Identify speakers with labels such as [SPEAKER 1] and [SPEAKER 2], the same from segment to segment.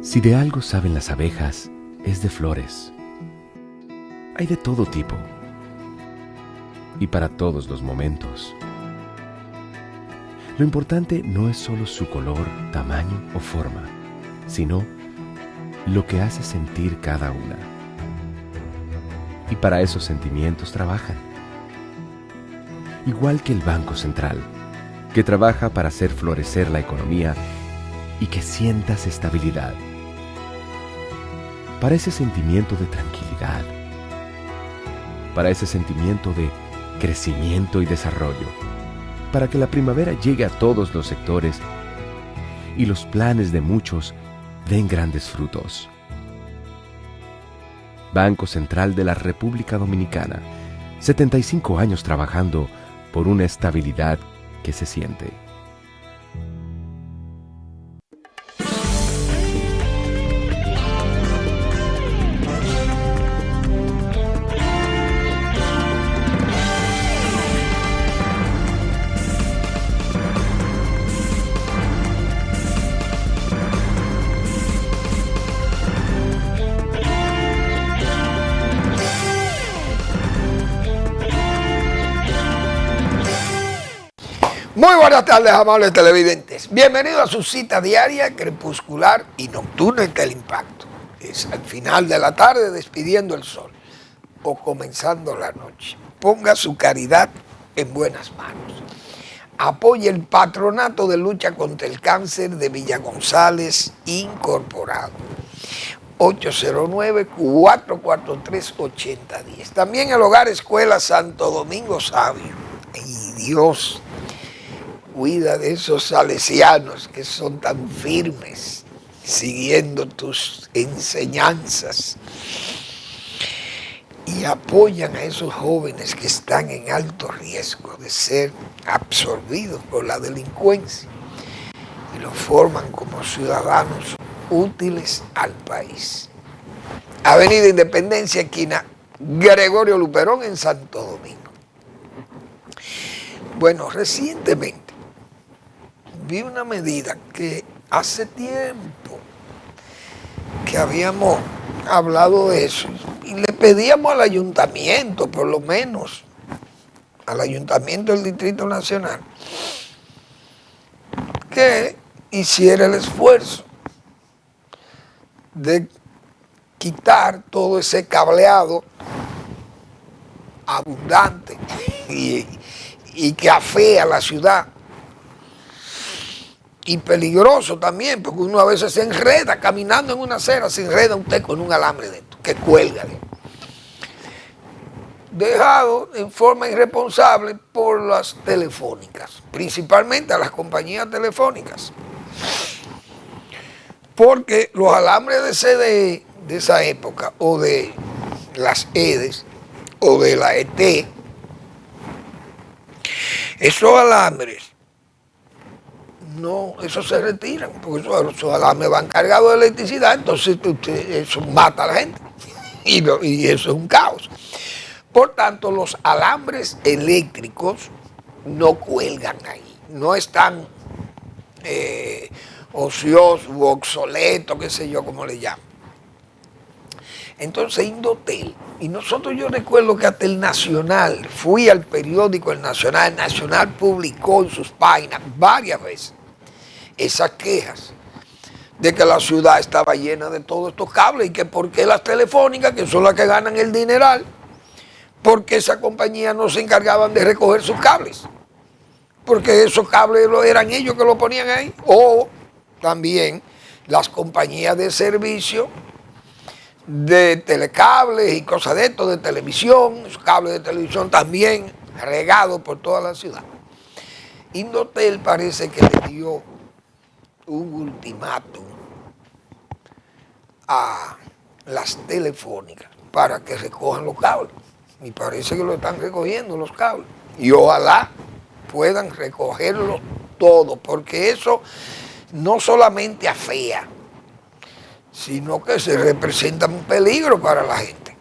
[SPEAKER 1] Si de algo saben las abejas, es de flores. Hay de todo tipo y para todos los momentos. Lo importante no es solo su color, tamaño o forma, sino lo que hace sentir cada una. Y para esos sentimientos trabajan. Igual que el Banco Central, que trabaja para hacer florecer la economía y que sientas estabilidad. Para ese sentimiento de tranquilidad. Para ese sentimiento de crecimiento y desarrollo. Para que la primavera llegue a todos los sectores y los planes de muchos den grandes frutos. Banco Central de la República Dominicana, 75 años trabajando por una estabilidad que se siente.
[SPEAKER 2] Muy buenas tardes, amables televidentes. Bienvenidos a su cita diaria, crepuscular y nocturna en Teleimpacto. Es al final de la tarde despidiendo el sol o comenzando la noche. Ponga su caridad en buenas manos. Apoye el Patronato de Lucha contra el Cáncer de Villa González Incorporado. 809-443-8010. También el Hogar Escuela Santo Domingo Sabio. Y Dios cuida de esos salesianos que son tan firmes, siguiendo tus enseñanzas. Y apoyan a esos jóvenes que están en alto riesgo de ser absorbidos por la delincuencia. Y los forman como ciudadanos útiles al país. Avenida Independencia, esquina Gregorio Luperón en Santo Domingo. Bueno, recientemente vi una medida que hace tiempo que habíamos hablado de eso y le pedíamos al ayuntamiento, por lo menos al ayuntamiento del Distrito Nacional, que hiciera el esfuerzo de quitar todo ese cableado abundante y que afea la ciudad. Y peligroso también, porque uno a veces se enreda caminando en una acera, se enreda usted con un alambre de esto, que cuelga. Dejado en forma irresponsable por las telefónicas, principalmente a las compañías telefónicas. Porque los alambres de CDE de esa época, o de las EDES, o de la ET, esos alambres, no, esos se retiran, porque esos alambres van cargados de electricidad, entonces eso mata a la gente y eso es un caos. Por tanto, los alambres eléctricos no cuelgan ahí, no están ociosos u obsoletos, qué sé yo, como le llaman. Entonces Indotel, y nosotros, yo recuerdo que hasta el Nacional, fui al periódico El Nacional publicó en sus páginas varias veces esas quejas de que la ciudad estaba llena de todos estos cables y que por qué las telefónicas, que son las que ganan el dineral, porque esa compañía no se encargaban de recoger sus cables, porque esos cables eran ellos que lo ponían ahí, o también las compañías de servicio de telecables y cosas de esto, de televisión, esos cables de televisión también regados por toda la ciudad. Indotel parece que le dio un ultimátum a las telefónicas para que recojan los cables. Y parece que lo están recogiendo los cables. Y ojalá puedan recogerlo todo, porque eso no solamente afea, sino que se representa un peligro para la gente,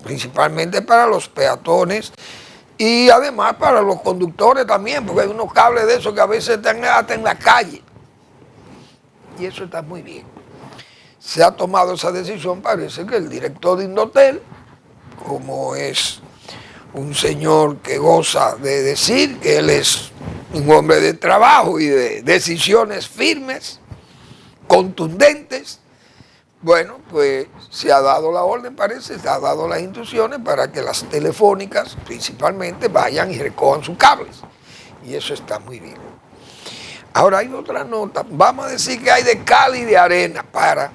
[SPEAKER 2] principalmente para los peatones y además para los conductores también, porque hay unos cables de esos que a veces están hasta en la calle. Y eso está muy bien. se ha tomado esa decisión, parece que el director de Indotel, como es un señor que goza de decir que él es un hombre de trabajo y de decisiones firmes, contundentes, bueno, pues se ha dado la orden, parece, se ha dado las instrucciones para que las telefónicas principalmente vayan y recojan sus cables. Y eso está muy bien. Ahora hay otra nota, vamos a decir que hay de cal y de arena para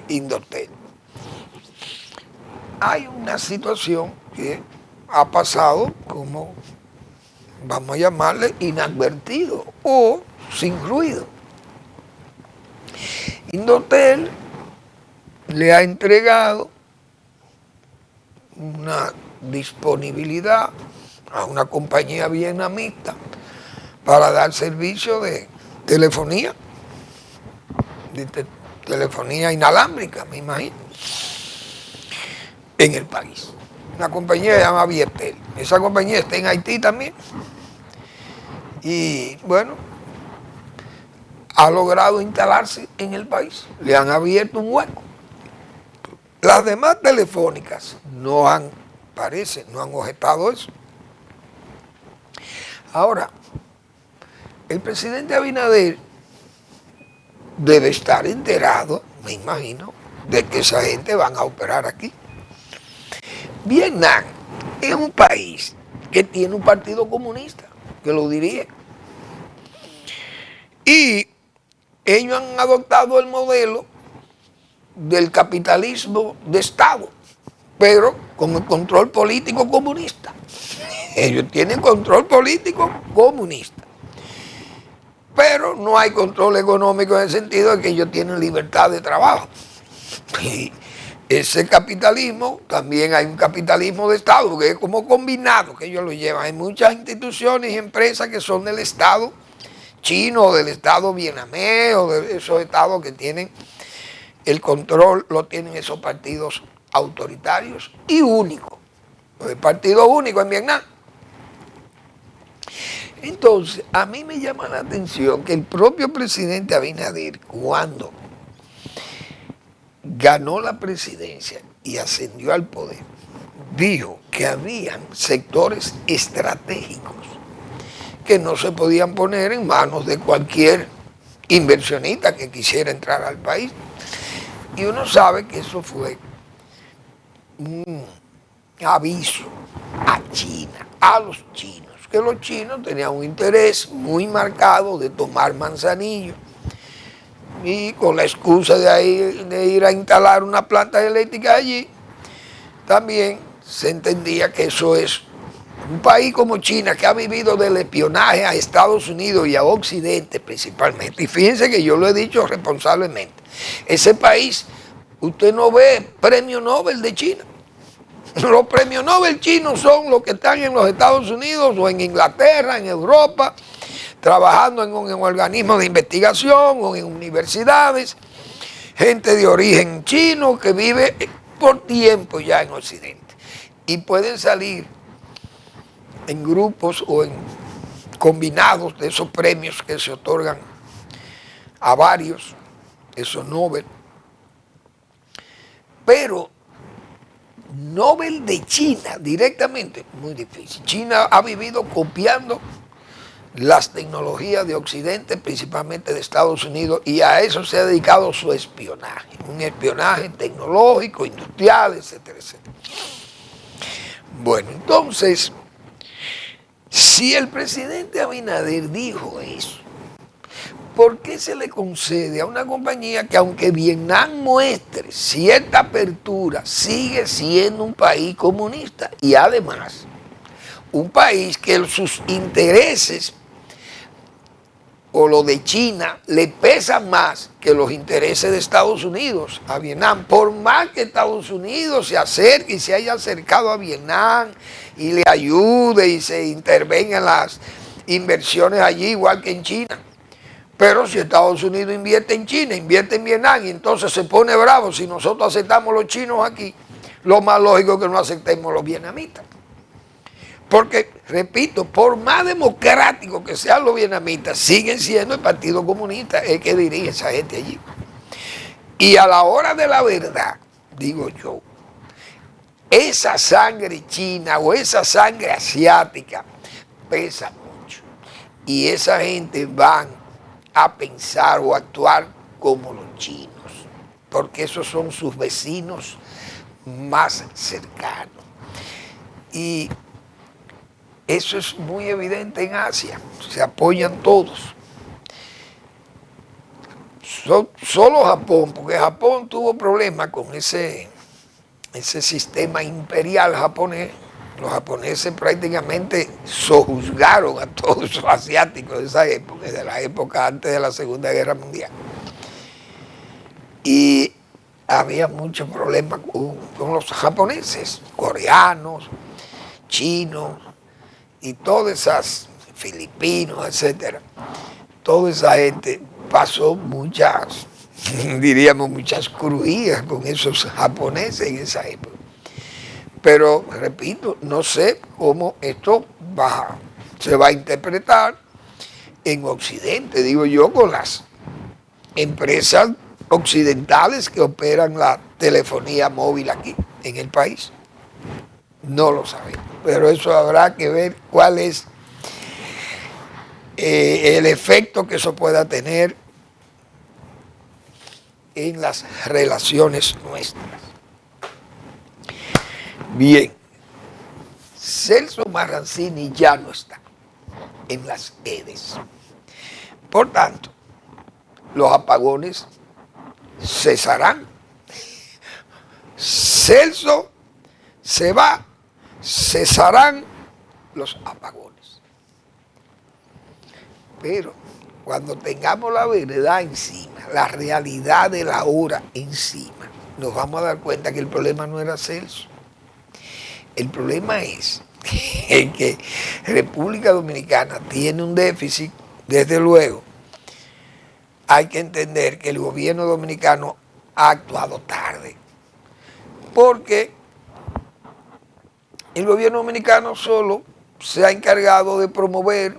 [SPEAKER 2] Indotel. Hay una situación que ha pasado como, vamos a llamarle, inadvertido o sin ruido. Indotel le ha entregado una disponibilidad a una compañía vietnamita para dar servicio de telefonía, telefonía inalámbrica, me imagino, en el país. Una compañía que se llama Vietel. Esa compañía está en Haití también. Y bueno, ha logrado instalarse en el país. Le han abierto un hueco. Las demás telefónicas no han objetado eso. Ahora, el presidente Abinader debe estar enterado, me imagino, de que esa gente van a operar aquí. Vietnam es un país que tiene un partido comunista, que lo dirige. Y ellos han adoptado el modelo del capitalismo de Estado, pero con el control político comunista. Ellos tienen control político comunista, pero no hay control económico en el sentido de que ellos tienen libertad de trabajo. Y ese capitalismo, también hay un capitalismo de Estado, que es como combinado, que ellos lo llevan. Hay muchas instituciones y empresas que son del Estado chino, o del Estado vietnamés, o de esos estados que tienen el control, lo tienen esos partidos autoritarios y únicos. El partido único en Vietnam. Entonces, a mí me llama la atención que el propio presidente Abinader, cuando ganó la presidencia y ascendió al poder, dijo que habían sectores estratégicos que no se podían poner en manos de cualquier inversionista que quisiera entrar al país. Y uno sabe que eso fue un aviso a China, a los chinos, que los chinos tenían un interés muy marcado de tomar Manzanillo. Y con la excusa de ir a instalar una planta eléctrica allí, también se entendía que eso es un país como China, que ha vivido del espionaje a Estados Unidos y a Occidente principalmente. Y fíjense que yo lo he dicho responsablemente. Ese país, usted no ve premio Nobel de China. Los premios Nobel chinos son los que están en los Estados Unidos o en Inglaterra, en Europa, trabajando en organismos de investigación o en universidades. Gente de origen chino que vive por tiempo ya en Occidente. Y pueden salir en grupos o en combinados de esos premios que se otorgan a varios, esos Nobel. Pero Nobel de China directamente, muy difícil. China ha vivido copiando las tecnologías de Occidente, principalmente de Estados Unidos, y a eso se ha dedicado su espionaje, un espionaje tecnológico, industrial, etcétera, etcétera. Bueno, entonces, si el presidente Abinader dijo eso, ¿por qué se le concede a una compañía que, aunque Vietnam muestre cierta apertura, sigue siendo un país comunista? Y además, un país que sus intereses o lo de China le pesan más que los intereses de Estados Unidos a Vietnam. Por más que Estados Unidos se acerque y se haya acercado a Vietnam y le ayude y se intervengan las inversiones allí, igual que en China. Pero si Estados Unidos invierte en China, invierte en Vietnam, y entonces se pone bravo si nosotros aceptamos los chinos aquí, lo más lógico es que no aceptemos los vietnamitas. Porque, repito, por más democráticos que sean los vietnamitas, siguen siendo el Partido Comunista el que dirige esa gente allí. Y a la hora de la verdad, digo yo, esa sangre china o esa sangre asiática pesa mucho. Y esa gente van a pensar o actuar como los chinos, porque esos son sus vecinos más cercanos. Y eso es muy evidente en Asia, se apoyan todos. Solo Japón, porque Japón tuvo problemas con ese sistema imperial japonés. Los japoneses prácticamente sojuzgaron a todos los asiáticos de esa época, de la época antes de la Segunda Guerra Mundial. Y había muchos problemas con los japoneses, coreanos, chinos y todas esas, filipinos, etcétera. Toda esa gente pasó muchas, diríamos, muchas crujías con esos japoneses en esa época. Pero, repito, no sé cómo esto se va a interpretar en Occidente, digo yo, con las empresas occidentales que operan la telefonía móvil aquí en el país. No lo sabemos, pero eso habrá que ver cuál es el efecto que eso pueda tener en las relaciones nuestras. Bien, Celso Marrancini ya no está en las EDES. Por tanto, los apagones cesarán. Celso se va, cesarán los apagones. Pero cuando tengamos la verdad encima, la realidad de la hora encima, nos vamos a dar cuenta que el problema no era Celso. El problema es que República Dominicana tiene un déficit, desde luego. Hay que entender que el gobierno dominicano ha actuado tarde, porque el gobierno dominicano solo se ha encargado de promover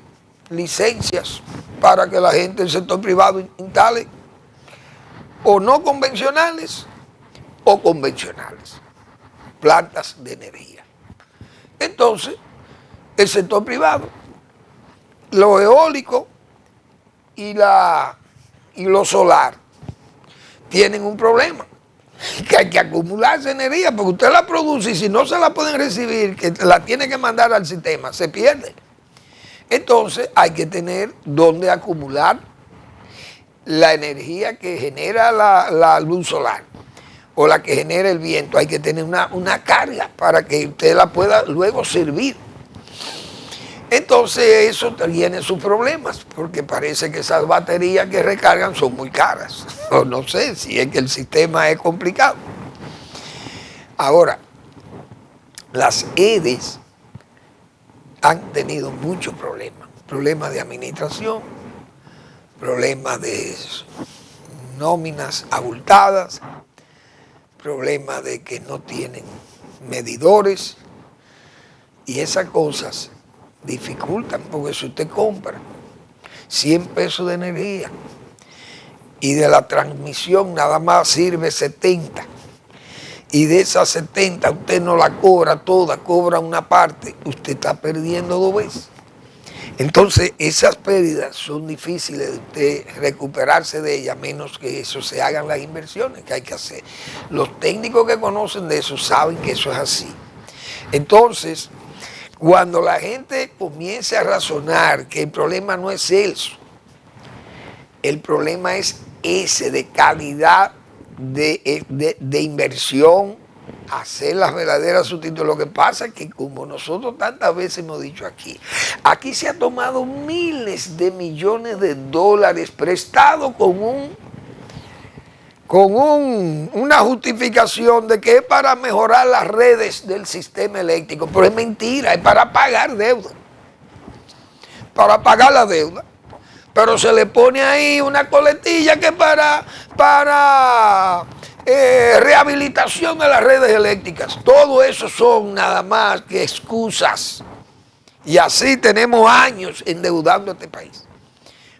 [SPEAKER 2] licencias para que la gente del sector privado instale o no convencionales o convencionales, plantas de energía. Entonces, el sector privado, lo eólico y lo solar tienen un problema, que hay que acumularse energía, porque usted la produce y si no se la pueden recibir, que la tiene que mandar al sistema, se pierde. Entonces hay que tener donde acumular la energía que genera la luz solar o la que genera el viento. Hay que tener una carga para que usted la pueda luego servir. Entonces eso tiene sus problemas, porque parece que esas baterías que recargan son muy caras. O no sé si es que el sistema es complicado. Ahora, las EDES han tenido muchos problemas de administración, problemas de nóminas abultadas, problemas de que no tienen medidores, y esas cosas dificultan, porque si usted compra 100 pesos de energía y de la transmisión nada más sirve 70, y de esas 70 usted no la cobra toda, cobra una parte, usted está perdiendo 2 veces. Entonces esas pérdidas son difíciles de usted recuperarse de ellas, menos que eso se hagan las inversiones que hay que hacer. Los técnicos que conocen de eso saben que eso es así. Entonces, cuando la gente comience a razonar que el problema no es Celso, el problema es ese de calidad de inversión, hacer las verdaderas sustituciones. Lo que pasa es que, como nosotros tantas veces hemos dicho aquí se ha tomado miles de millones de dólares prestados con una justificación de que es para mejorar las redes del sistema eléctrico, pero es mentira, es para pagar deuda, para pagar la deuda. Pero se le pone ahí una coletilla que para rehabilitación de las redes eléctricas. Todo eso son nada más que excusas. Y así tenemos años endeudando a este país.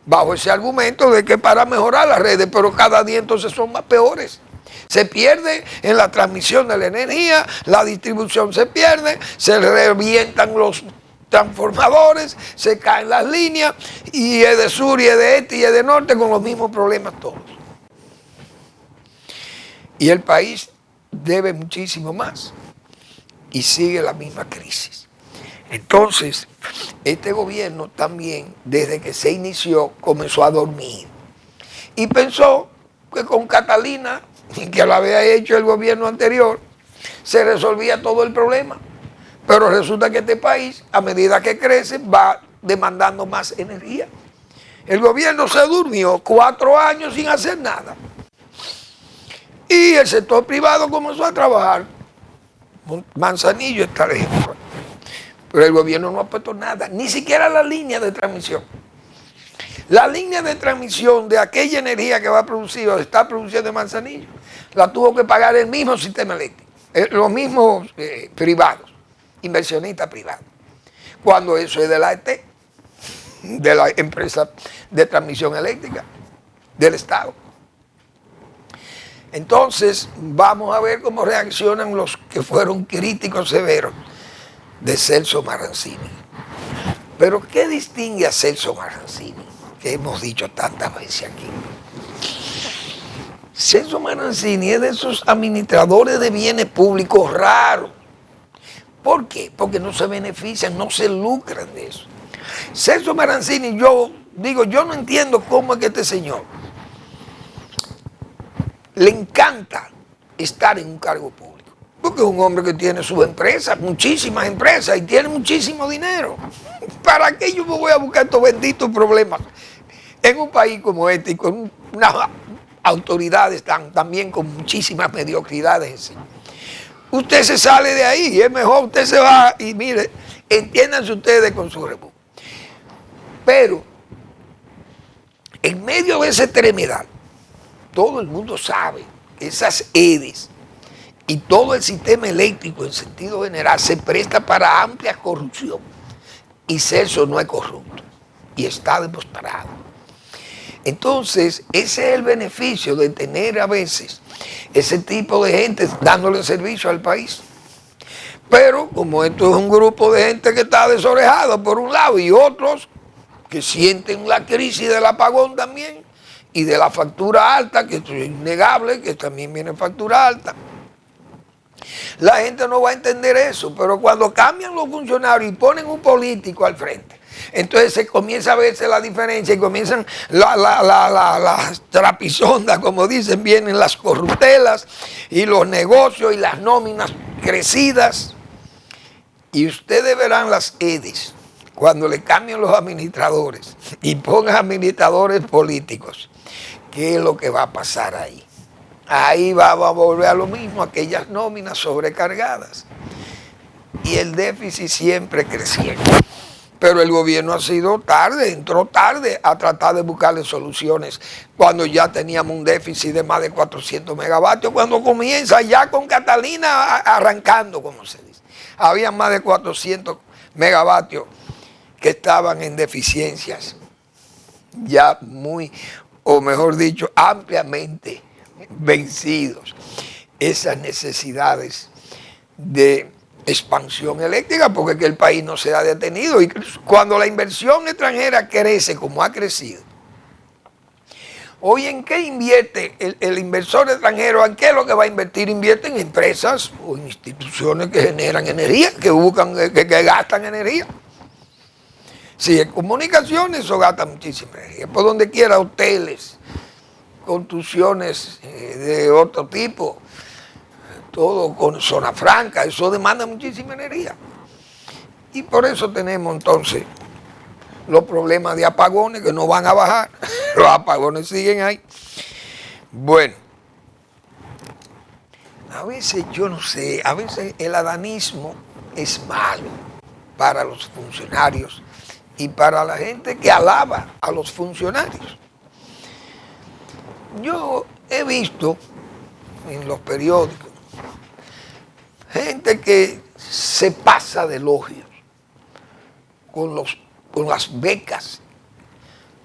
[SPEAKER 2] bajo ese argumento de que para mejorar las redes, pero cada día entonces son más peores. Se pierde en la transmisión de la energía, la distribución se pierde, se revientan los transformadores, se caen las líneas, y es de sur, y es de este, y es de norte, con los mismos problemas todos. Y el país debe muchísimo más, y sigue la misma crisis. Entonces, este gobierno también, desde que se inició, comenzó a dormir. Y pensó que con Catalina, que lo había hecho el gobierno anterior, se resolvía todo el problema. Pero resulta que este país, a medida que crece, va demandando más energía. El gobierno se durmió 4 años sin hacer nada. Y el sector privado comenzó a trabajar. Manzanillo está el ejemplo. Pero el gobierno no ha puesto nada, ni siquiera la línea de transmisión. La línea de transmisión de aquella energía que va a producir o está produciendo en Manzanillo, la tuvo que pagar el mismo sistema eléctrico, los mismos privados, inversionistas privados. Cuando eso es de la ET, de la empresa de transmisión eléctrica, del Estado. Entonces, vamos a ver cómo reaccionan los que fueron críticos severos de Celso Maranzini. Pero ¿qué distingue a Celso Maranzini? Que hemos dicho tantas veces aquí. Celso Maranzini es de esos administradores de bienes públicos raros. ¿Por qué? Porque no se benefician, no se lucran de eso. Celso Maranzini, yo no entiendo cómo es que este señor le encanta estar en un cargo público. Porque es un hombre que tiene sus empresas, muchísimas empresas, y tiene muchísimo dinero. ¿Para qué yo me voy a buscar estos benditos problemas en un país como este y con unas autoridades también con muchísimas mediocridades? Usted se sale de ahí, y es mejor, usted se va y mire, entiéndanse ustedes con su rebú. Pero, en medio de esa extremidad, todo el mundo sabe que esas EDES y todo el sistema eléctrico en sentido general se presta para amplia corrupción. Y Celso no es corrupto y está demostrado. Entonces, ese es el beneficio de tener a veces ese tipo de gente dándole servicio al país. Pero como esto es un grupo de gente que está desorejado por un lado y otros que sienten la crisis del apagón también y de la factura alta, que es innegable, que también viene factura alta, la gente no va a entender eso. Pero cuando cambian los funcionarios y ponen un político al frente, entonces se comienza a verse la diferencia y comienzan las trapisondas, como dicen, vienen las corruptelas y los negocios y las nóminas crecidas. Y ustedes verán las EDES, cuando le cambien los administradores y pongan administradores políticos, ¿qué es lo que va a pasar ahí? Ahí va a volver a lo mismo, aquellas nóminas sobrecargadas y el déficit siempre creciendo. Pero el gobierno ha sido tarde, entró tarde a tratar de buscarle soluciones cuando ya teníamos un déficit de más de 400 megavatios, cuando comienza ya con Catalina arrancando, como se dice. Había más de 400 megavatios que estaban en deficiencias ya muy, o mejor dicho, ampliamente vencidos. Esas necesidades de expansión eléctrica, porque que el país no se ha detenido. Y cuando la inversión extranjera crece como ha crecido, hoy ¿en qué invierte el inversor extranjero? ¿En qué es lo que va a invertir? Invierte en empresas o en instituciones que generan energía, que buscan, que gastan energía. Si en comunicaciones, eso gasta muchísima energía. Por donde quiera, hoteles, construcciones de otro tipo, todo con zona franca, eso demanda muchísima energía. Y por eso tenemos entonces los problemas de apagones que no van a bajar. Los apagones siguen ahí. Bueno, a veces yo no sé, a veces el adanismo es malo para los funcionarios y para la gente que alaba a los funcionarios. Yo he visto en los periódicos gente que se pasa de elogios con las becas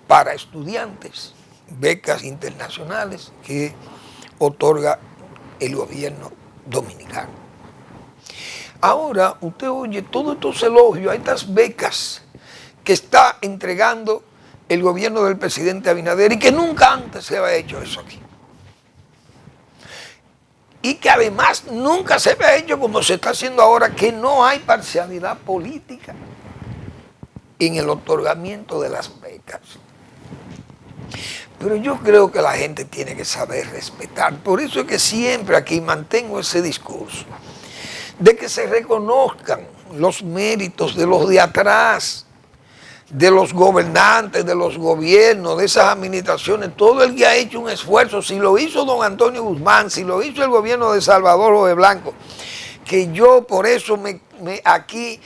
[SPEAKER 2] para estudiantes, becas internacionales que otorga el gobierno dominicano. Ahora usted oye todos estos elogios a estas becas que está entregando el gobierno del presidente Abinader y que nunca antes se había hecho eso aquí. Y que además nunca se había hecho como se está haciendo ahora, que no hay parcialidad política en el otorgamiento de las becas. Pero yo creo que la gente tiene que saber respetar. Por eso es que siempre aquí mantengo ese discurso de que se reconozcan los méritos de los de atrás, de los gobernantes, de los gobiernos, de esas administraciones, todo el que ha hecho un esfuerzo, si lo hizo don Antonio Guzmán, si lo hizo el gobierno de Salvador Jorge Blanco, que yo por eso aquí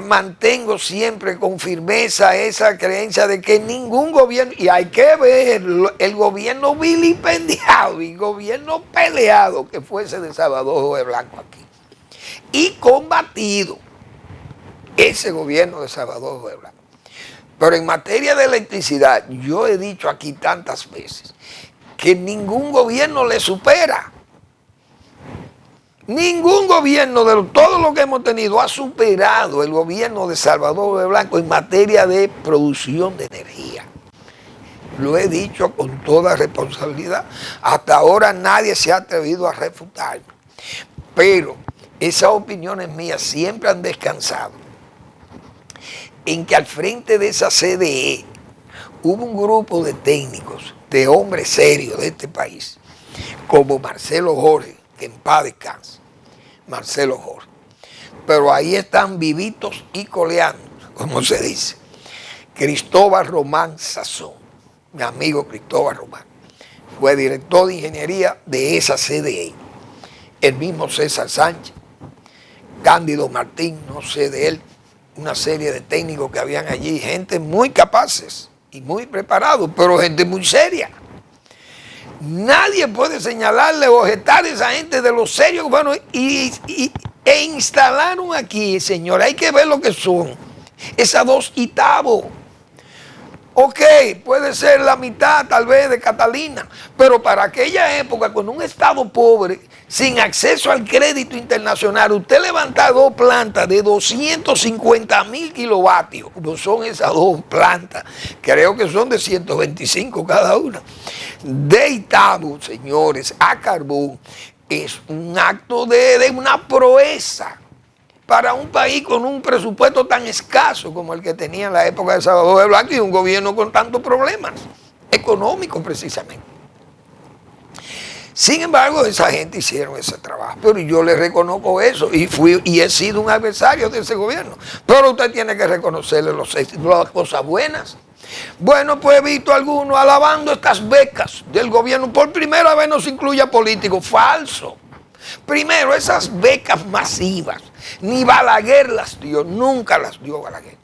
[SPEAKER 2] mantengo siempre con firmeza esa creencia de que ningún gobierno, y hay que ver el gobierno vilipendiado y gobierno peleado que fuese de Salvador Jorge Blanco aquí, y combatido ese gobierno de Salvador Jorge Blanco. Pero en materia de electricidad, yo he dicho aquí tantas veces que ningún gobierno le supera. Ningún gobierno de todo lo que hemos tenido ha superado el gobierno de Salvador de Blanco en materia de producción de energía. Lo he dicho con toda responsabilidad. Hasta ahora nadie se ha atrevido a refutarme. Pero esas opiniones mías siempre han descansado en que al frente de esa CDE hubo un grupo de técnicos, de hombres serios de este país, como Marcelo Jorge, que en paz descanse, Marcelo Jorge. Pero ahí están vivitos y coleando, como se dice. Cristóbal Román Sazón, mi amigo Cristóbal Román, fue director de ingeniería de esa CDE. El mismo César Sánchez, Cándido Martín, no sé de él, una serie de técnicos que habían allí, gente muy capaces y muy preparados, pero gente muy seria. Nadie puede señalarle o objetar a esa gente de lo serio que fueron e instalaron aquí, señor, hay que ver lo que son esas 2 Itabo. Ok, puede ser la mitad tal vez de Catalina, pero para aquella época, con un estado pobre, sin acceso al crédito internacional, usted levanta 2 plantas de 250.000 kilovatios, como son esas 2 plantas, creo que son de 125 cada una, de Itabo, señores, a carbón, es un acto de una proeza para un país con un presupuesto tan escaso como el que tenía en la época de Salvador de Blanco y un gobierno con tantos problemas económicos precisamente. Sin embargo, esa gente hicieron ese trabajo, pero yo le reconozco eso y he sido un adversario de ese gobierno. Pero usted tiene que reconocerle las cosas buenas. Bueno, pues he visto a algunos alabando estas becas del gobierno. Por primera vez no se incluye a políticos. Falso. Primero, esas becas masivas, ni Balaguer las dio, nunca las dio Balaguer.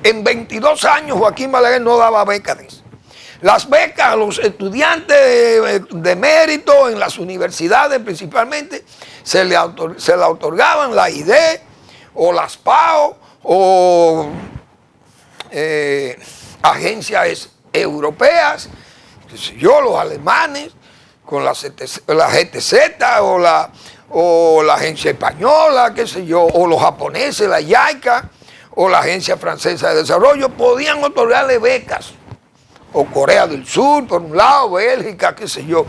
[SPEAKER 2] En 22 años Joaquín Balaguer no daba becas de eso. Las becas a los estudiantes de mérito en las universidades principalmente se la otorgaban la IDE o las PAO o agencias europeas, qué sé yo, los alemanes, con la GTZ o la agencia española, qué sé yo, o los japoneses, la JICA, o la agencia francesa de desarrollo, podían otorgarle becas. O Corea del Sur, por un lado, Bélgica, qué sé yo,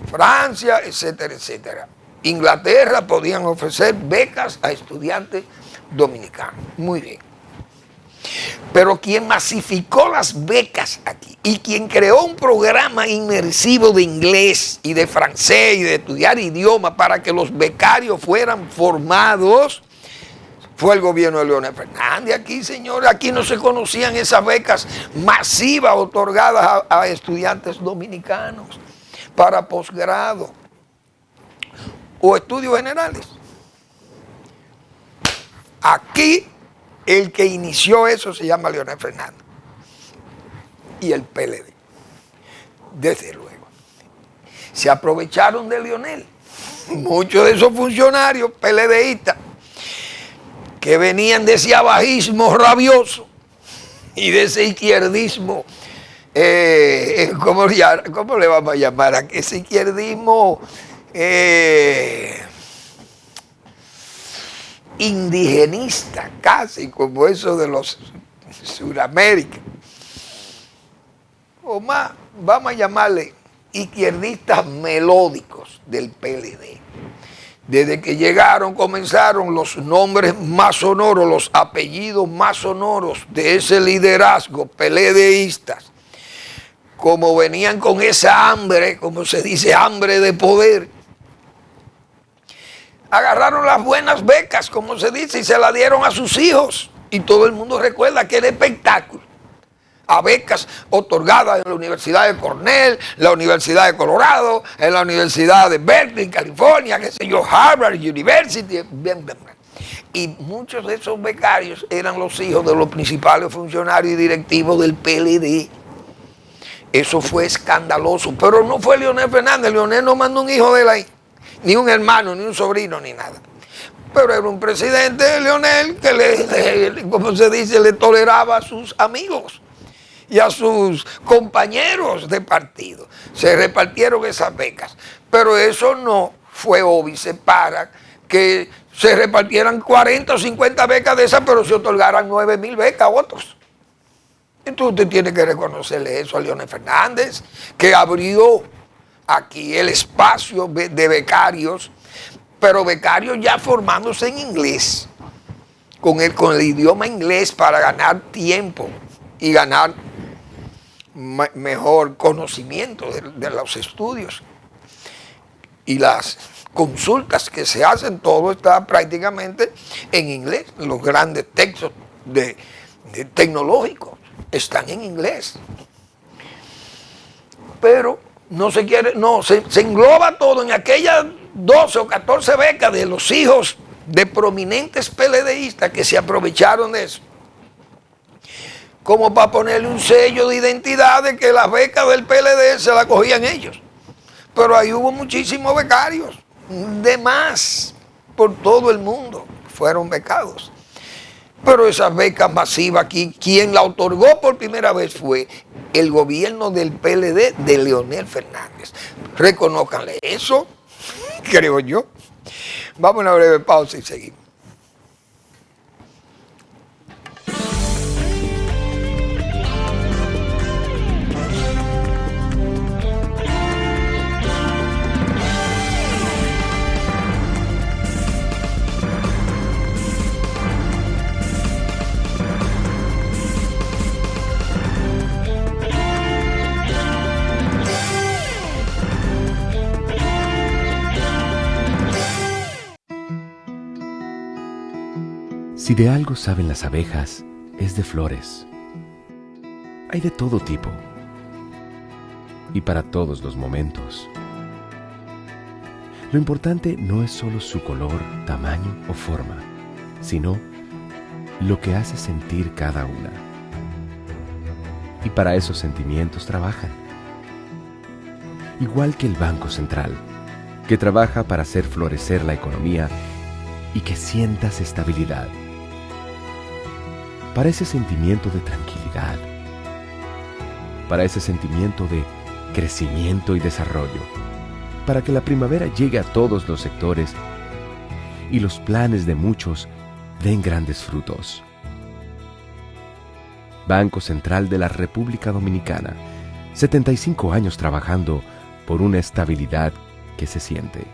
[SPEAKER 2] Francia, etcétera, etcétera. Inglaterra podían ofrecer becas a estudiantes dominicanos. Muy bien. Pero quien masificó las becas aquí y quien creó un programa inmersivo de inglés y de francés y de estudiar idiomas para que los becarios fueran formados fue el gobierno de Leonel Fernández. Aquí, señores, aquí no se conocían esas becas masivas otorgadas a estudiantes dominicanos para posgrado o estudios generales. Aquí el que inició eso se llama Leonel Fernández y el PLD, desde luego. Se aprovecharon de Leonel. Muchos de esos funcionarios PLDistas que venían de ese abajismo rabioso y de ese izquierdismo, ¿cómo le vamos a llamar a ese izquierdismo indigenista, casi como eso de los Suramérica? O más, vamos a llamarle izquierdistas melódicos del PLD. Desde que llegaron comenzaron los nombres más sonoros, los apellidos más sonoros de ese liderazgo PLDistas. Como venían con esa hambre, como se dice, hambre de poder, agarraron las buenas becas, como se dice, y se las dieron a sus hijos. Y todo el mundo recuerda que era espectáculo. A becas otorgadas en la Universidad de Cornell, la Universidad de Colorado, en la Universidad de Berkeley, California, qué sé yo, Harvard University, bien. Y muchos de esos becarios eran los hijos de los principales funcionarios y directivos del PLD. Eso fue escandaloso, pero no fue Leonel Fernández. Leonel no mandó un hijo de él ahí, ni un hermano, ni un sobrino, ni nada. Pero era un presidente, Leonel, que como se dice, le toleraba a sus amigos y a sus compañeros de partido. Se repartieron esas becas, pero eso no fue óbice para que se repartieran 40 o 50 becas de esas, pero se otorgaran 9,000 becas a otros. Entonces usted tiene que reconocerle eso a Leonel Fernández, que abrió aquí el espacio de becarios, pero becarios ya formándose en inglés, con el idioma inglés para ganar tiempo y ganar mejor conocimiento de los estudios. Y las consultas que se hacen, todo está prácticamente en inglés. Los grandes textos tecnológicos están en inglés. Pero no se quiere, no, se engloba todo en aquellas 12 o 14 becas de los hijos de prominentes PLDistas que se aprovecharon de eso, como para ponerle un sello de identidad de que las becas del PLD se las cogían ellos. Pero ahí hubo muchísimos becarios, de más, por todo el mundo, fueron becados. Pero esa beca masiva aquí, quien la otorgó por primera vez fue el gobierno del PLD de Leonel Fernández. Reconózcanle eso, creo yo. Vamos a una breve pausa y seguimos.
[SPEAKER 1] Si de algo saben las abejas, es de flores. Hay de todo tipo y para todos los momentos. Lo importante no es solo su color, tamaño o forma, sino lo que hace sentir cada una. Y para esos sentimientos trabajan. Igual que el Banco Central, que trabaja para hacer florecer la economía y que sientas estabilidad. Para ese sentimiento de tranquilidad, para ese sentimiento de crecimiento y desarrollo, para que la primavera llegue a todos los sectores y los planes de muchos den grandes frutos. Banco Central de la República Dominicana, 75 años trabajando por una estabilidad que se siente.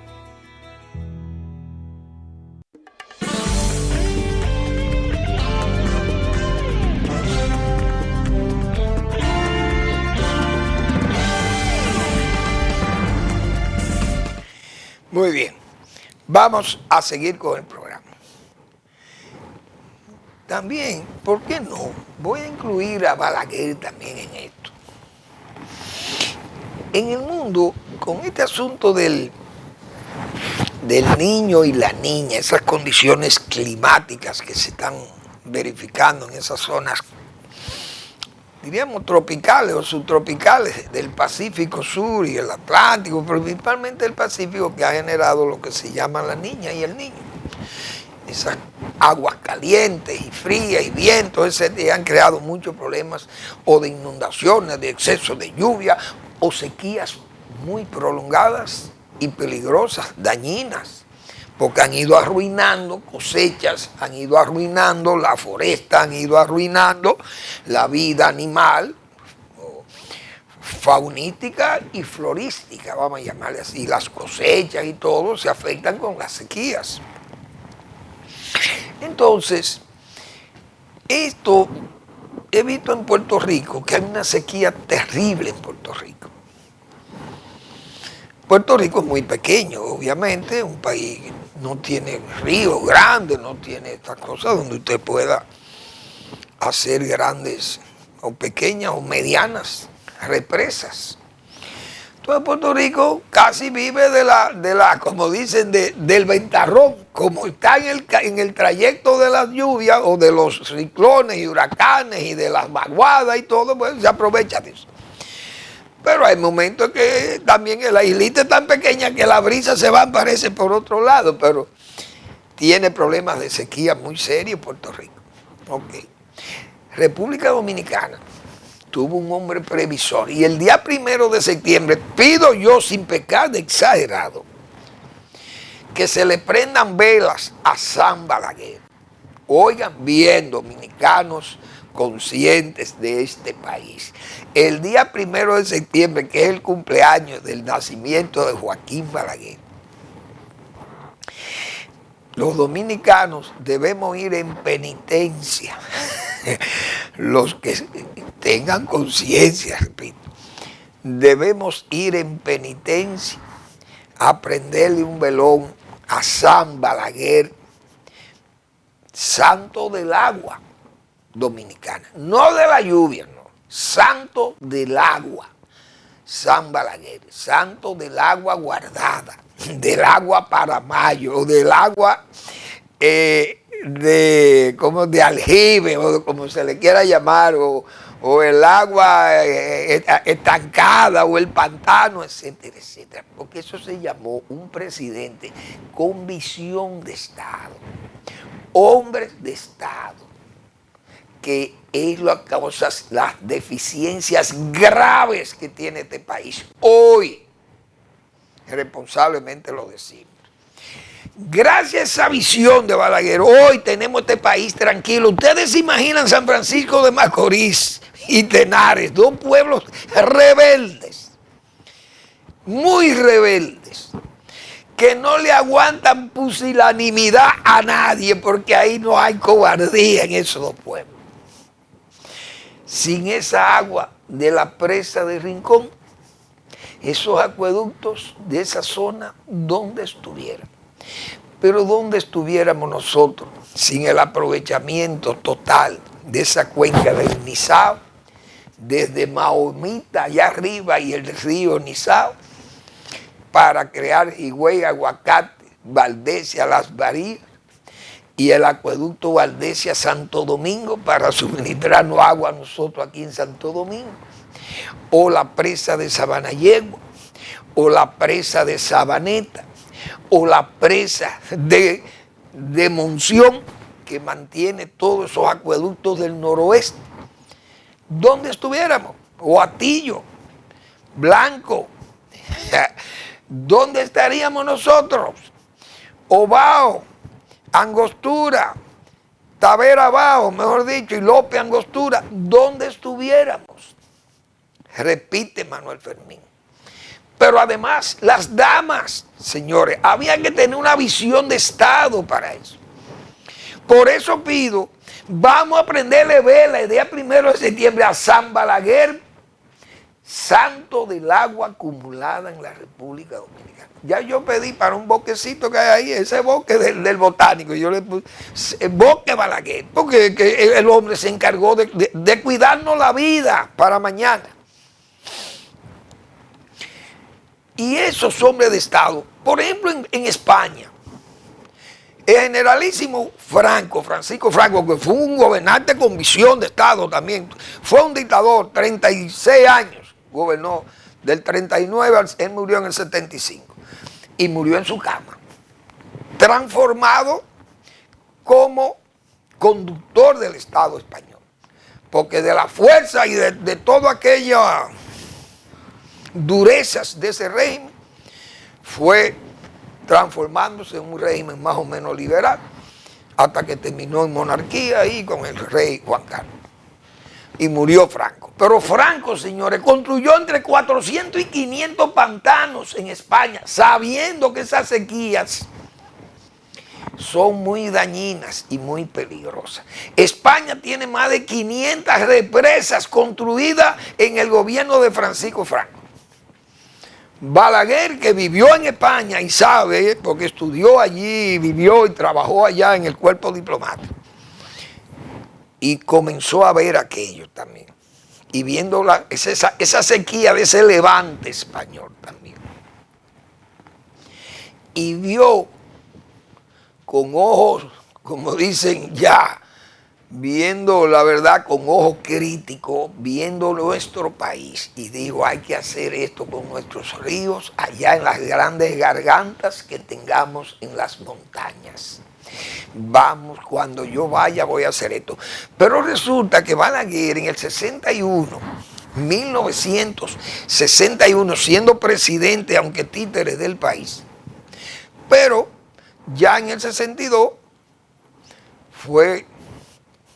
[SPEAKER 2] Muy bien, vamos a seguir con el programa. También, ¿por qué no? Voy a incluir a Balaguer también en esto. En el mundo, con este asunto del niño y la niña, esas condiciones climáticas que se están verificando en esas zonas, diríamos tropicales o subtropicales del Pacífico Sur y el Atlántico, principalmente el Pacífico, que ha generado lo que se llama la niña y el niño. esas aguas calientes y frías y vientos, han creado muchos problemas o de inundaciones, de exceso de lluvia o sequías muy prolongadas y peligrosas, dañinas, porque han ido arruinando cosechas, han ido arruinando la foresta, han ido arruinando la vida animal, faunística y florística, vamos a llamarle así. Las cosechas y todo se afectan con las sequías. Entonces, esto he visto en Puerto Rico que hay una sequía terrible en Puerto Rico. Puerto Rico es muy pequeño, obviamente, un país no tiene ríos grandes, no tiene estas cosas donde usted pueda hacer grandes o pequeñas o medianas represas. Entonces Puerto Rico casi vive de la como dicen, del ventarrón, como está en el trayecto de las lluvias o de los ciclones y huracanes y de las vaguadas y todo, pues se aprovecha de eso. Pero hay momentos que también la islita es tan pequeña que la brisa se va, parece, por otro lado, pero tiene problemas de sequía muy serios Puerto Rico. Okay. República Dominicana tuvo un hombre previsor y el día 1 de septiembre pido yo, sin pecar de exagerado, que se le prendan velas a San Balaguer. Oigan bien, dominicanos conscientes de este país. El día 1 de septiembre, que es el cumpleaños del nacimiento de Joaquín Balaguer, los dominicanos debemos ir en penitencia. Los que tengan conciencia, repito, debemos ir en penitencia a prenderle un velón a San Balaguer, santo del agua dominicana, no de la lluvia, no, santo del agua, San Balaguer, santo del agua guardada, del agua para mayo, del agua de aljibe, o como se le quiera llamar, o el agua estancada, o el pantano, etcétera, etcétera. Porque eso se llamó un presidente con visión de Estado, hombres de Estado, que es lo que causa las deficiencias graves que tiene este país. Hoy, responsablemente lo decimos. Gracias a esa visión de Balaguer, hoy tenemos este país tranquilo. Ustedes se imaginan San Francisco de Macorís y Tenares, dos pueblos rebeldes, muy rebeldes, que no le aguantan pusilanimidad a nadie, porque ahí no hay cobardía en esos dos pueblos. Sin esa agua de la presa de Rincón, esos acueductos de esa zona, ¿dónde estuvieran? Pero ¿dónde estuviéramos nosotros sin el aprovechamiento total de esa cuenca del Nizao, desde Mahomita allá arriba y el río Nizao, para crear Higüey, Aguacate, Valdesia, Las Varillas y el acueducto Valdesia Santo Domingo para suministrarnos agua a nosotros aquí en Santo Domingo, o la presa de Sabanayegua, o la presa de Sabaneta, o la presa de Monción, que mantiene todos esos acueductos del noroeste. ¿Dónde estuviéramos? O Atillo, Blanco, ¿dónde estaríamos nosotros? Obao, Angostura, Tavera Bajo, mejor dicho, y López Angostura, ¿dónde estuviéramos? Repite Manuel Fermín. Pero además, las damas, señores, había que tener una visión de Estado para eso. Por eso pido, vamos a prenderle vela el día 1 de septiembre a San Balaguer, santo del agua acumulada en la República Dominicana. Ya yo pedí para un boquecito que hay ahí, ese boque del botánico, yo le puse boque Balaguer, porque el hombre se encargó de cuidarnos la vida para mañana. Y esos hombres de Estado, por ejemplo en España, el generalísimo Francisco Franco, que fue un gobernante con visión de Estado también, fue un dictador, 36 años, gobernó del 39, él murió en el 75, y murió en su cama, transformado conductor del Estado español. Porque de la fuerza y de todas aquellas durezas de ese régimen, fue transformándose en un régimen más o menos liberal, hasta que terminó en monarquía ahí con el rey Juan Carlos. Y murió Franco. Pero Franco, señores, construyó entre 400 y 500 pantanos en España, sabiendo que esas sequías son muy dañinas y muy peligrosas. España tiene más de 500 represas construidas en el gobierno de Francisco Franco. Balaguer, que vivió en España y sabe, porque estudió allí, vivió y trabajó allá en el cuerpo diplomático, y comenzó a ver aquello también, y viendo esa sequía de ese levante español también, y vio con ojos, como dicen ya, viendo la verdad con ojos críticos, viendo nuestro país, y dijo, hay que hacer esto con nuestros ríos allá en las grandes gargantas que tengamos en las montañas. Vamos, cuando yo vaya voy a hacer esto. Pero resulta que Balaguer en el 1961, siendo presidente, aunque títere del país, pero ya en el 62 fue,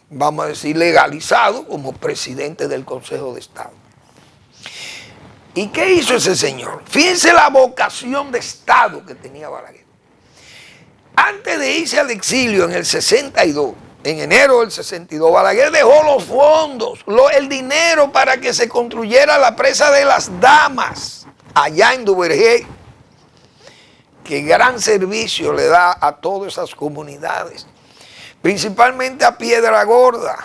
[SPEAKER 2] vamos a decir, legalizado como presidente del Consejo de Estado. ¿Y qué hizo ese señor? Fíjense la vocación de Estado que tenía Balaguer. Antes de irse al exilio en el 62, en enero del 62, Balaguer dejó los fondos, el dinero para que se construyera la presa de las Damas, allá en Duvergé, que gran servicio le da a todas esas comunidades. Principalmente a Piedra Gorda,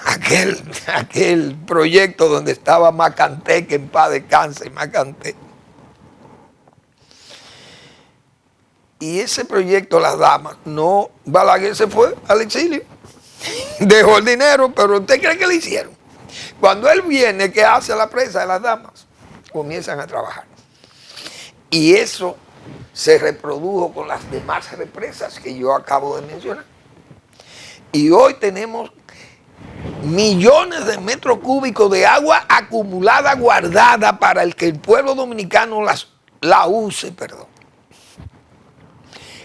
[SPEAKER 2] aquel proyecto donde estaba Macanté, que en paz descanse, Macanté. Y ese proyecto, Las Damas, no, Balaguer se fue al exilio, dejó el dinero, pero ¿usted cree que le hicieron? Cuando él viene, ¿qué hace la presa de Las Damas? Comienzan a trabajar. Y eso se reprodujo con las demás represas que yo acabo de mencionar. Y hoy tenemos millones de metros cúbicos de agua acumulada, guardada para el que el pueblo dominicano la use,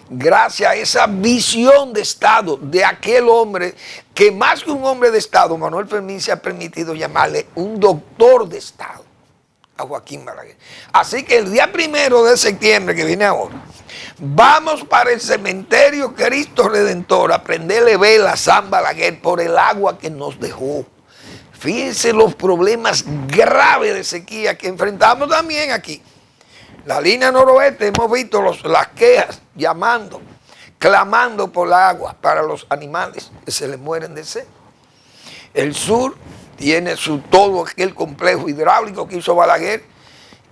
[SPEAKER 2] gracias a esa visión de Estado de aquel hombre que más que un hombre de Estado, Manuel Fermín se ha permitido llamarle un doctor de Estado a Joaquín Balaguer. Así que el día 1 de septiembre, que viene ahora, vamos para el cementerio Cristo Redentor a prenderle vela a San Balaguer por el agua que nos dejó. Fíjense los problemas graves de sequía que enfrentamos también aquí. La línea noroeste, hemos visto las quejas llamando, clamando por el agua para los animales que se les mueren de sed. El sur tiene todo aquel complejo hidráulico que hizo Balaguer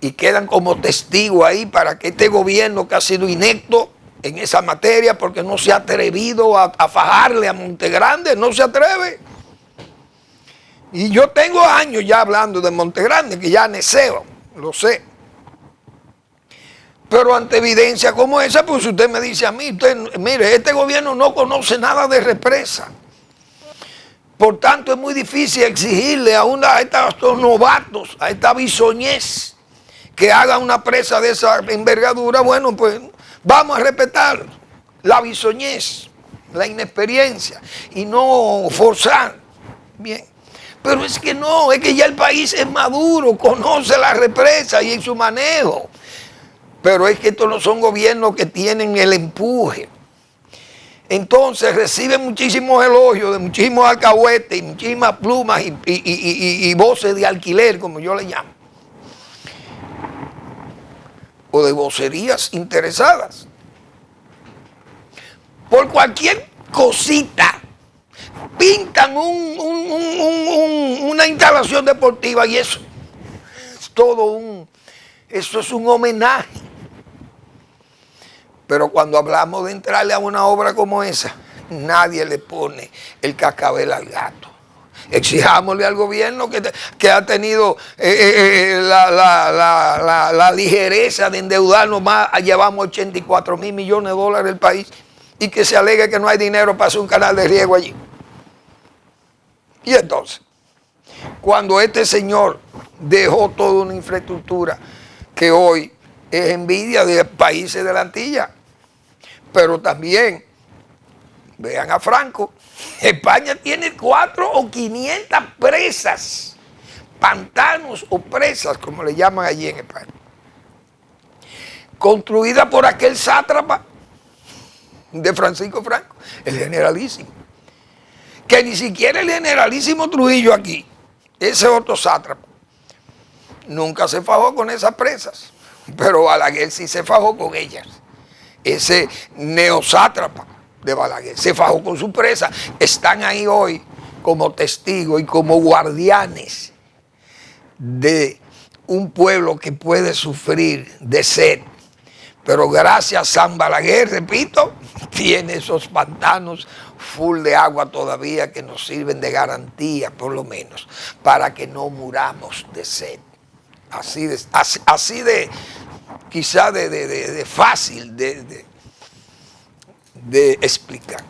[SPEAKER 2] y quedan como testigos ahí para que este gobierno que ha sido inepto en esa materia porque no se ha atrevido a fajarle a Montegrande, no se atreve. Y yo tengo años ya hablando de Montegrande, que ya neseo, lo sé. Pero ante evidencia como esa, pues usted me dice a mí, mire, este gobierno no conoce nada de represa. Por tanto, es muy difícil exigirle a estos novatos, a esta bisoñez, que haga una presa de esa envergadura. Bueno, pues vamos a respetar la bisoñez, la inexperiencia, y no forzar. Bien. Pero es que no, es que ya el país es maduro, conoce la represa y en su manejo. Pero es que estos no son gobiernos que tienen el empuje. Entonces reciben muchísimos elogios de muchísimos alcahuetes y muchísimas plumas y voces de alquiler, como yo le llamo. O de vocerías interesadas. Por cualquier cosita pintan una instalación deportiva y eso es eso es un homenaje. Pero cuando hablamos de entrarle a una obra como esa, nadie le pone el cascabel al gato. Exijámosle al gobierno que ha tenido la ligereza de endeudarnos más, llevamos 84 mil millones de dólares el país, y que se alegue que no hay dinero para hacer un canal de riego allí. Y entonces, cuando este señor dejó toda una infraestructura que hoy es envidia de países de la Antilla, pero también, vean a Franco, España tiene 4 o 500 presas, pantanos o presas, como le llaman allí en España, construida por aquel sátrapa de Francisco Franco, el generalísimo, que ni siquiera el generalísimo Trujillo aquí, ese otro sátrapa, nunca se fajó con esas presas, pero Balaguer sí se fajó con ellas. Ese neosátrapa de Balaguer se fajó con su presa, están ahí hoy como testigos y como guardianes de un pueblo que puede sufrir de sed. Pero gracias a San Balaguer, repito, tiene esos pantanos full de agua todavía que nos sirven de garantía, por lo menos, para que no muramos de sed. Así de quizá de fácil de explicar.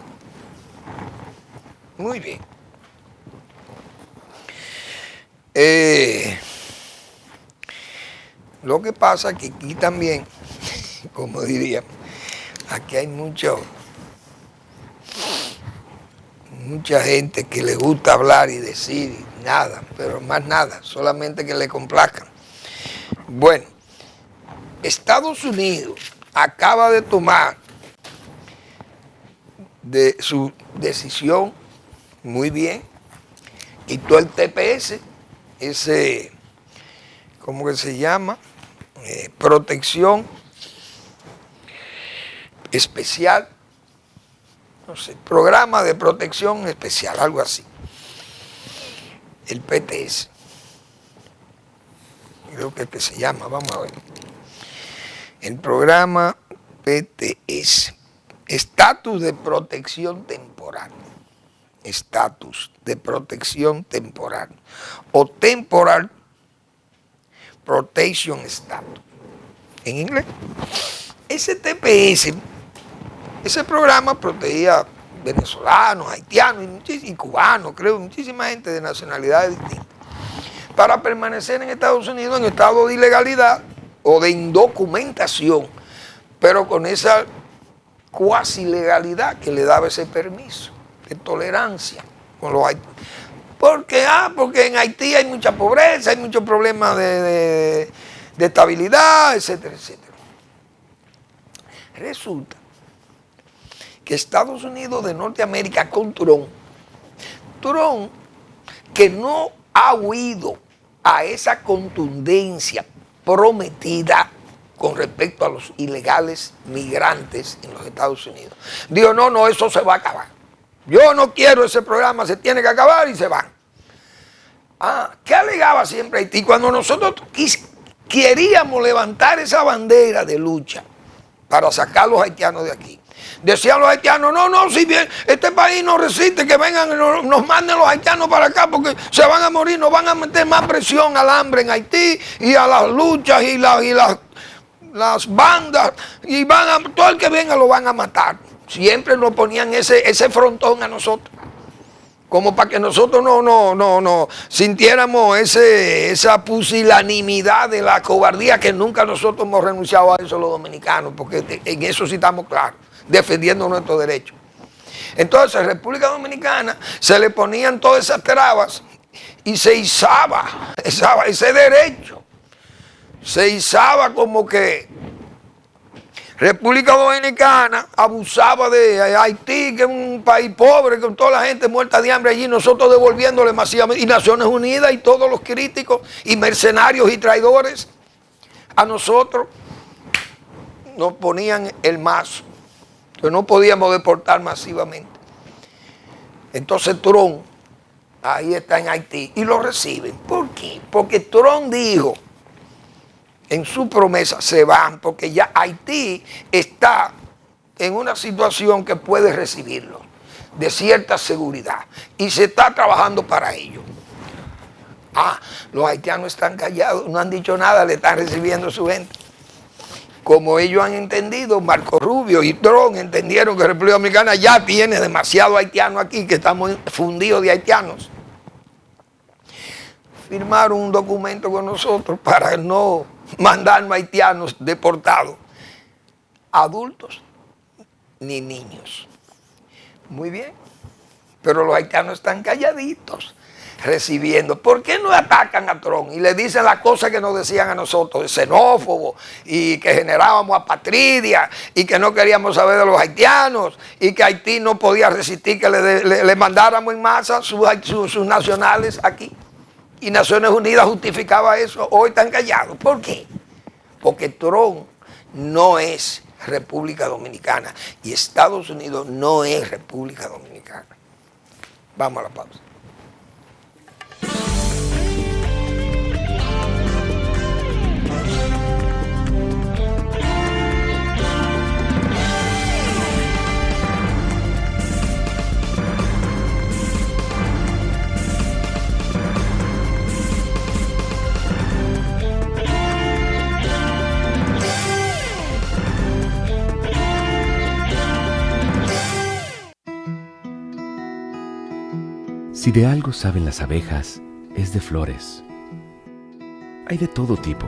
[SPEAKER 2] Muy bien. Lo que pasa es que aquí también, como diríamos, aquí hay mucha gente que le gusta hablar y decir nada, pero más nada, solamente que le complazcan. Bueno, Estados Unidos acaba de tomar de su decisión muy bien, quitó el TPS, ese, ¿cómo que se llama? Protección especial, no sé, programa de protección especial, algo así, el PTS, creo que es que se llama, vamos a ver, el programa PTS, estatus de protección temporal, estatus de protección temporal, o temporal protection status, en inglés. Ese TPS, ese programa protegía venezolanos, haitianos y cubanos, creo, muchísima gente de nacionalidades distintas, para permanecer en Estados Unidos en estado de ilegalidad o de indocumentación, pero con esa cuasi legalidad que le daba ese permiso de tolerancia con los haitianos. Porque en Haití hay mucha pobreza, hay muchos problemas de estabilidad, etcétera, etcétera. Resulta que Estados Unidos de Norteamérica con Trump, que no ha huido a esa contundencia prometida con respecto a los ilegales migrantes en los Estados Unidos, dijo, no, eso se va a acabar. Yo no quiero ese programa, se tiene que acabar y se van. ¿Qué alegaba siempre Haití? Cuando nosotros queríamos levantar esa bandera de lucha para sacar a los haitianos de aquí, decían los haitianos, no, si bien este país no resiste, que vengan y nos manden los haitianos para acá porque se van a morir, nos van a meter más presión al hambre en Haití y a las luchas y las bandas, y todo el que venga lo van a matar. Siempre nos ponían ese frontón a nosotros, como para que nosotros no sintiéramos esa pusilanimidad de la cobardía, que nunca nosotros hemos renunciado a eso los dominicanos, porque en eso sí estamos claros, defendiendo nuestros derechos. Entonces, en República Dominicana se le ponían todas esas trabas y se izaba ese derecho, se izaba como que República Dominicana abusaba de Haití, que es un país pobre, con toda la gente muerta de hambre allí, nosotros devolviéndole masivamente, y Naciones Unidas y todos los críticos y mercenarios y traidores, a nosotros nos ponían el mazo, que no podíamos deportar masivamente. Entonces Trump, ahí está en Haití, y lo reciben. ¿Por qué? Porque Trump dijo, en su promesa, se van, porque ya Haití está en una situación que puede recibirlo, de cierta seguridad, y se está trabajando para ello. Los haitianos están callados, no han dicho nada, le están recibiendo su gente. Como ellos han entendido, Marco Rubio y Trump entendieron que República Dominicana ya tiene demasiado haitiano aquí, que estamos fundidos de haitianos. firmaron un documento con nosotros para no mandarnos haitianos deportados, adultos ni niños. Muy bien, pero los haitianos están calladitos, recibiendo. ¿Por qué no atacan a Trump y le dicen las cosas que nos decían a nosotros, de xenófobos, y que generábamos apatridia, y que no queríamos saber de los haitianos, y que Haití no podía resistir que le mandáramos en masa sus nacionales aquí? Y Naciones Unidas justificaba eso. Hoy están callados. ¿Por qué? Porque Trump no es República Dominicana y Estados Unidos no es República Dominicana. Vamos a la pausa.
[SPEAKER 1] Si de algo saben las abejas, es de flores. Hay de todo tipo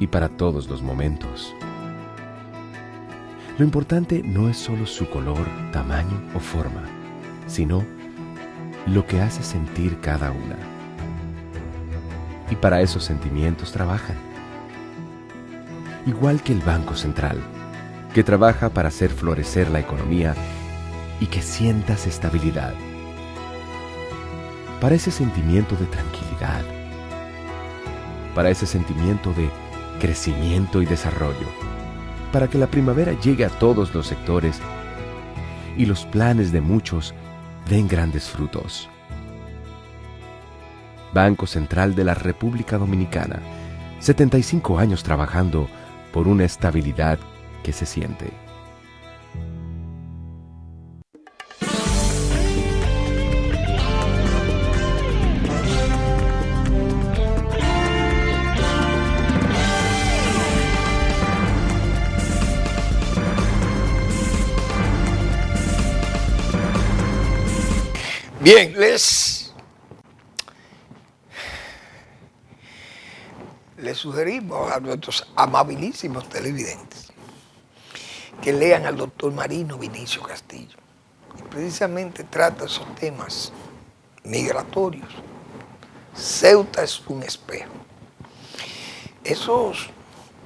[SPEAKER 1] y para todos los momentos. Lo importante no es solo su color, tamaño o forma, sino lo que hace sentir cada una. Y para esos sentimientos trabajan. Igual que el Banco Central, que trabaja para hacer florecer la economía y que sientas estabilidad. Para ese sentimiento de tranquilidad, para ese sentimiento de crecimiento y desarrollo, para que la primavera llegue a todos los sectores y los planes de muchos den grandes frutos. Banco Central de la República Dominicana, 75 años trabajando por una estabilidad que se siente.
[SPEAKER 2] Bien, les sugerimos a nuestros amabilísimos televidentes que lean al doctor Marino Vinicio Castillo. Precisamente trata esos temas migratorios. Ceuta es un espejo. Esos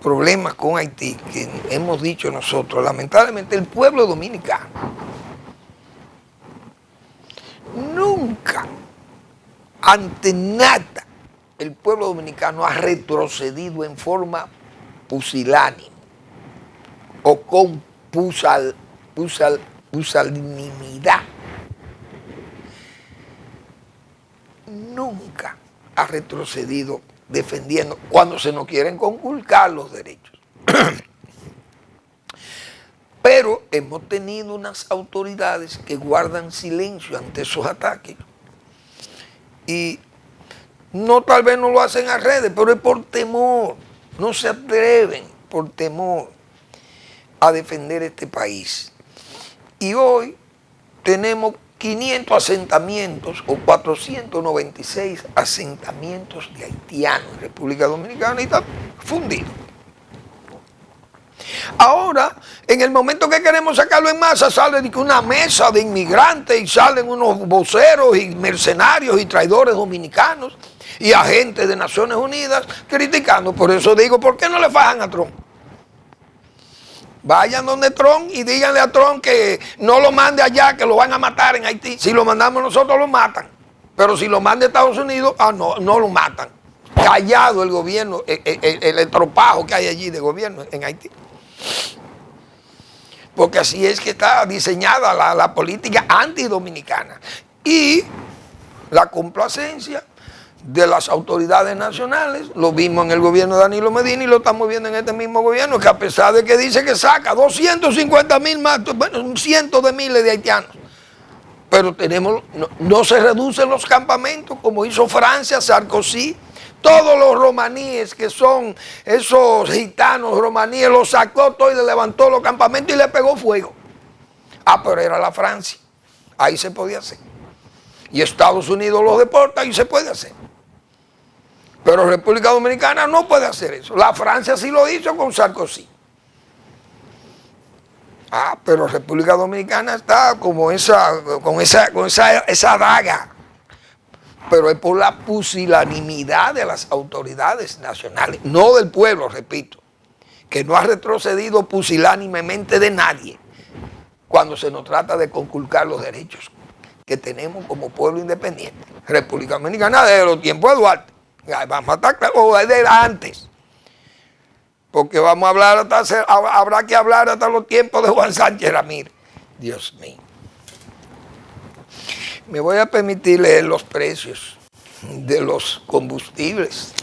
[SPEAKER 2] problemas con Haití que hemos dicho nosotros, lamentablemente el pueblo dominicano nunca, ante nada, el pueblo dominicano ha retrocedido en forma pusilánime o con pusilanimidad. Nunca ha retrocedido defendiendo cuando se nos quieren conculcar los derechos. Pero hemos tenido unas autoridades que guardan silencio ante esos ataques. Y no, tal vez no lo hacen a redes, pero es por temor. No se atreven por temor a defender este país. Y hoy tenemos 500 asentamientos o 496 asentamientos de haitianos en República Dominicana y está fundido. Ahora, en el momento que queremos sacarlo en masa, sale una mesa de inmigrantes y salen unos voceros y mercenarios y traidores dominicanos y agentes de Naciones Unidas criticando. Por eso digo, ¿por qué no le fajan a Trump? Vayan donde Trump y díganle a Trump que no lo mande allá, que lo van a matar en Haití. Si lo mandamos nosotros, lo matan. Pero si lo manda Estados Unidos, no lo matan. Callado el gobierno, el estropajo que hay allí de gobierno en Haití. Porque así es que está diseñada la política antidominicana. Y la complacencia de las autoridades nacionales, lo vimos en el gobierno de Danilo Medina y lo estamos viendo en este mismo gobierno, que a pesar de que dice que saca 250,000 más, bueno, cientos de miles de haitianos, pero no se reducen los campamentos como hizo Francia, Sarkozy. Todos los romaníes que son esos gitanos romaníes los sacó todo y le levantó los campamentos y le pegó fuego. Pero era la Francia, ahí se podía hacer. y Estados Unidos los deporta y se puede hacer. Pero República Dominicana no puede hacer eso. La Francia sí lo hizo con Sarkozy. Pero República Dominicana está como esa daga. Pero es por la pusilanimidad de las autoridades nacionales, no del pueblo, repito, que no ha retrocedido pusilánimemente de nadie cuando se nos trata de conculcar los derechos que tenemos como pueblo independiente. República Dominicana desde los tiempos de Duarte. Vamos a estar claros, o desde antes. Porque vamos a hablar habrá que hablar hasta los tiempos de Juan Sánchez Ramírez. Dios mío. Me voy a permitir leer los precios de los combustibles.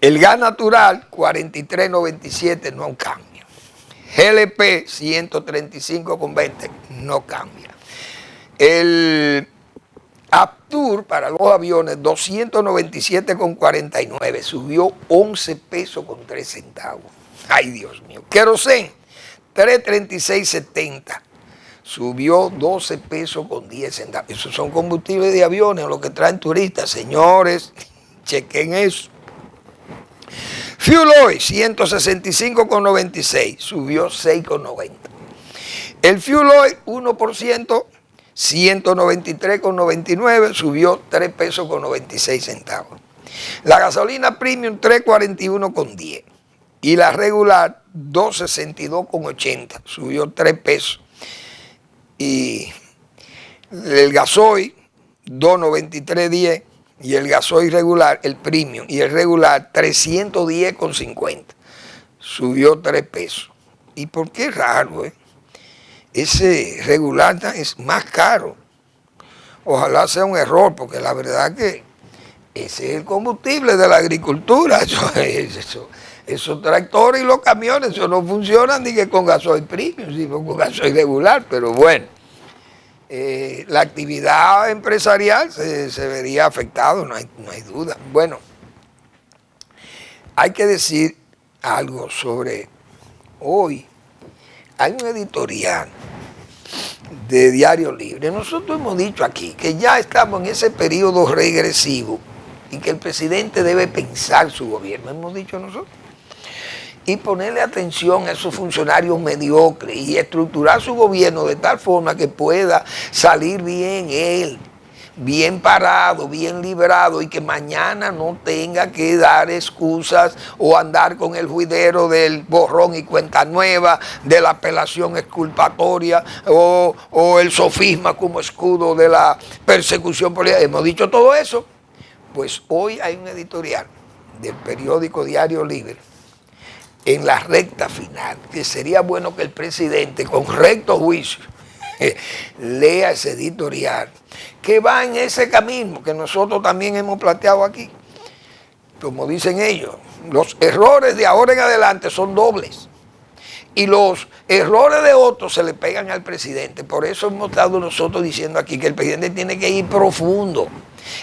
[SPEAKER 2] El gas natural, 43.97, no cambia. GLP, 135.20, no cambia. El Aptur para los aviones, 297.49, subió 11 pesos con 3 centavos. Ay, Dios mío. Querosén, 336.70, subió 12 pesos con 10 centavos. Esos son combustibles de aviones, lo que traen turistas. Señores, chequen eso. Fuel Oil, 165.96, subió 6.90. El Fuel Oil, 1%, 193.99, subió 3 pesos con 96 centavos. La gasolina premium, 3.41.10. Y la regular, 2.62.80, subió 3 pesos. Y el gasoil, 2.93.10. Y el gasoil regular, el premium, y el regular, 310.50. Subió 3 pesos. ¿Y por qué raro, Ese regular es más caro. Ojalá sea un error, porque la verdad que ese es el combustible de la agricultura. Esos tractores y los camiones, eso no funcionan ni que con gasoil premium, sino con gasoil regular. Pero bueno, la actividad empresarial se vería afectada, no hay duda. Bueno, hay que decir algo sobre hoy. Hay un editorial de Diario Libre. Nosotros hemos dicho aquí que ya estamos en ese periodo regresivo y que el presidente debe pensar su gobierno, hemos dicho nosotros, y ponerle atención a esos funcionarios mediocres y estructurar su gobierno de tal forma que pueda salir bien él, bien parado, bien librado, y que mañana no tenga que dar excusas o andar con el juidero del borrón y cuenta nueva, de la apelación exculpatoria o el sofisma como escudo de la persecución política. Hemos dicho todo eso. Pues hoy hay un editorial del periódico Diario Libre en la recta final, que sería bueno que el presidente con recto juicio lea ese editorial, que va en ese camino que nosotros también hemos planteado aquí. Como dicen ellos, los errores de ahora en adelante son dobles y los errores de otros se le pegan al presidente. Por eso hemos estado nosotros diciendo aquí que el presidente tiene que ir profundo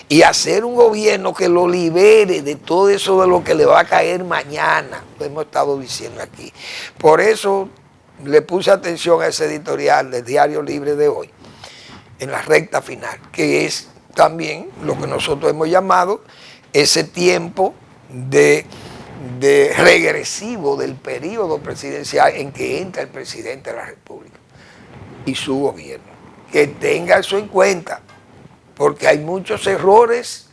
[SPEAKER 2] y hacer un gobierno que lo libere de todo eso de lo que le va a caer mañana. Lo hemos estado diciendo aquí. Por eso le puse atención a ese editorial del Diario Libre de hoy, en la recta final, que es también lo que nosotros hemos llamado ese tiempo de regresivo del periodo presidencial en que entra el presidente de la República y su gobierno. Que tenga eso en cuenta, porque hay muchos errores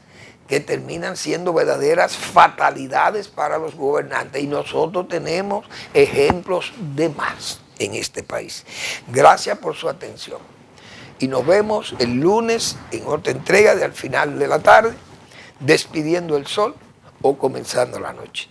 [SPEAKER 2] que terminan siendo verdaderas fatalidades para los gobernantes, y nosotros tenemos ejemplos de más en este país. Gracias por su atención y nos vemos el lunes en otra entrega de Al Final de la Tarde, despidiendo el sol o comenzando la noche.